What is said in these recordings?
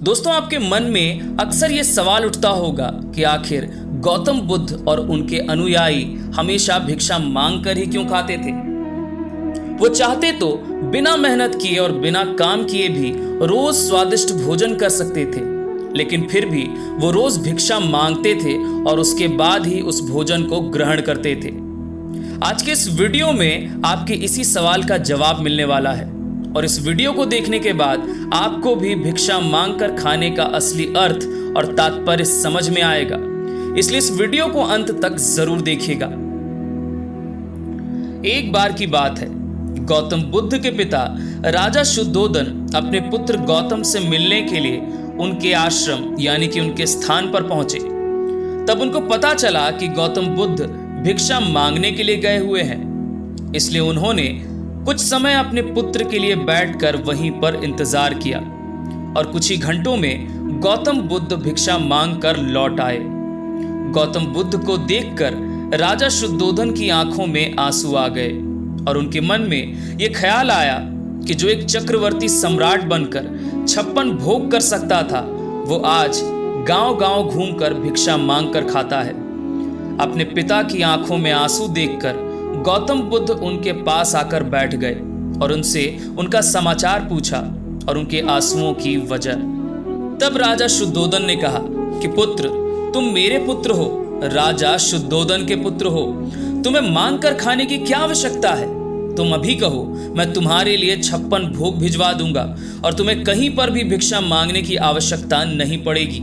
दोस्तों, आपके मन में अक्सर ये सवाल उठता होगा कि आखिर गौतम बुद्ध और उनके अनुयायी हमेशा भिक्षा मांग कर ही क्यों खाते थे। वो चाहते तो बिना मेहनत किए और बिना काम किए भी रोज स्वादिष्ट भोजन कर सकते थे, लेकिन फिर भी वो रोज भिक्षा मांगते थे और उसके बाद ही उस भोजन को ग्रहण करते थे। आज के इस वीडियो में आपके इसी सवाल का जवाब मिलने वाला है और इस वीडियो को देखने के बाद आपको भी भिक्षा मांगकर खाने का असली अर्थ और तात्पर्य समझ में आएगा, इसलिए इस वीडियो को अंत तक जरूर देखिएगा। एक बार की बात है, गौतम बुद्ध के पिता राजा शुद्धोदन अपने पुत्र गौतम से मिलने के लिए उनके आश्रम यानी कि उनके स्थान पर पहुंचे। तब उनको पता चला कि गौतम बुद्ध भिक्षा मांगने के लिए गए हुए हैं, इसलिए उन्होंने कुछ समय अपने पुत्र के लिए बैठकर वहीं पर इंतजार किया और कुछ ही घंटों में गौतम बुद्ध भिक्षा मांगकर लौट आए। गौतम बुद्ध को देखकर राजा शुद्धोदन की आंखों में आंसू आ गए और उनके मन में यह ख्याल आया कि जो एक चक्रवर्ती सम्राट बनकर 56 भोग कर सकता था, वो आज गांव-गांव घूमकर भिक्षा मांगकर खाता है। अपने पिता की आंखों में आंसू देखकर गौतम बुद्ध उनके पास आकर बैठ गए और उनसे उनका समाचार पूछा और उनके आंसुओं की वजह। तब राजा शुद्धोदन ने कहा कि पुत्र, तुम मेरे पुत्र हो, राजा शुद्धोदन के पुत्र हो, तुम्हें मांगकर खाने की क्या आवश्यकता है? तुम अभी कहो, मैं तुम्हारे लिए 56 भोग भिजवा दूंगा और तुम्हें कहीं पर भी भिक्षा मांगने की आवश्यकता नहीं पड़ेगी।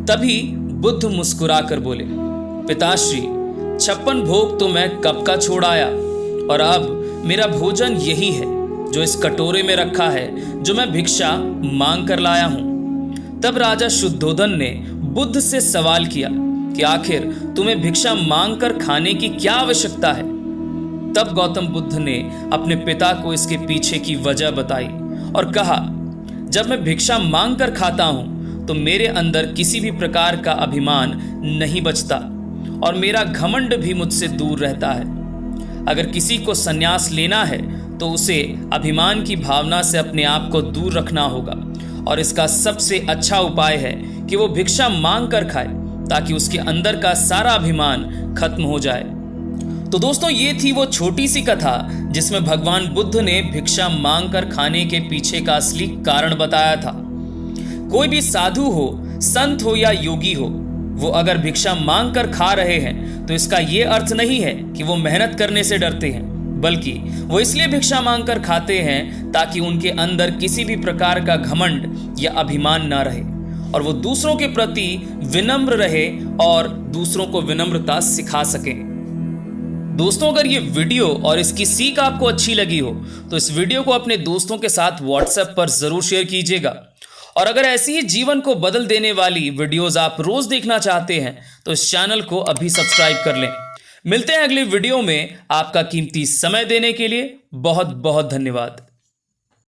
तभी बुद्ध मुस्कुराकर बोले, पिताश्री, 56 भोग तो मैं कब का छोड़ आया और अब मेरा भोजन यही है जो इस कटोरे में रखा है, जो मैं भिक्षा मांग कर लाया हूं। तब राजा शुद्धोदन ने बुद्ध से सवाल किया कि आखिर तुम्हें भिक्षा मांग कर खाने की क्या आवश्यकता है? तब गौतम बुद्ध ने अपने पिता को इसके पीछे की वजह बताई और कहा, जब मैं भिक्षा मांग कर खाता हूं तो मेरे अंदर किसी भी प्रकार का अभिमान नहीं बचता और मेरा घमंड भी मुझसे दूर रहता है। अगर किसी को संन्यास लेना है तो उसे अभिमान की भावना से अपने आप को दूर रखना होगा और इसका सबसे अच्छा उपाय है कि वो भिक्षा मांग कर खाए, ताकि उसके अंदर का सारा अभिमान खत्म हो जाए। तो दोस्तों, ये थी वो छोटी सी कथा जिसमें भगवान बुद्ध ने भिक्षा मांग कर खाने के पीछे का असली कारण बताया था। कोई भी साधु हो, संत हो या योगी हो, वो अगर भिक्षा मांग कर खा रहे हैं तो इसका ये अर्थ नहीं है कि वो मेहनत करने से डरते हैं, बल्कि वो इसलिए भिक्षा मांग कर खाते हैं ताकि उनके अंदर किसी भी प्रकार का घमंड या अभिमान ना रहे और वो दूसरों के प्रति विनम्र रहे और दूसरों को विनम्रता सिखा सकें। दोस्तों, अगर ये वीडियो और इसकी सीख आपको अच्छी लगी हो तो इस वीडियो को अपने दोस्तों के साथ व्हाट्सएप पर जरूर शेयर कीजिएगा और अगर ऐसी ही जीवन को बदल देने वाली वीडियोस आप रोज देखना चाहते हैं तो इस चैनल को अभी सब्सक्राइब कर लें। मिलते हैं अगले वीडियो में। आपका कीमती समय देने के लिए बहुत बहुत धन्यवाद।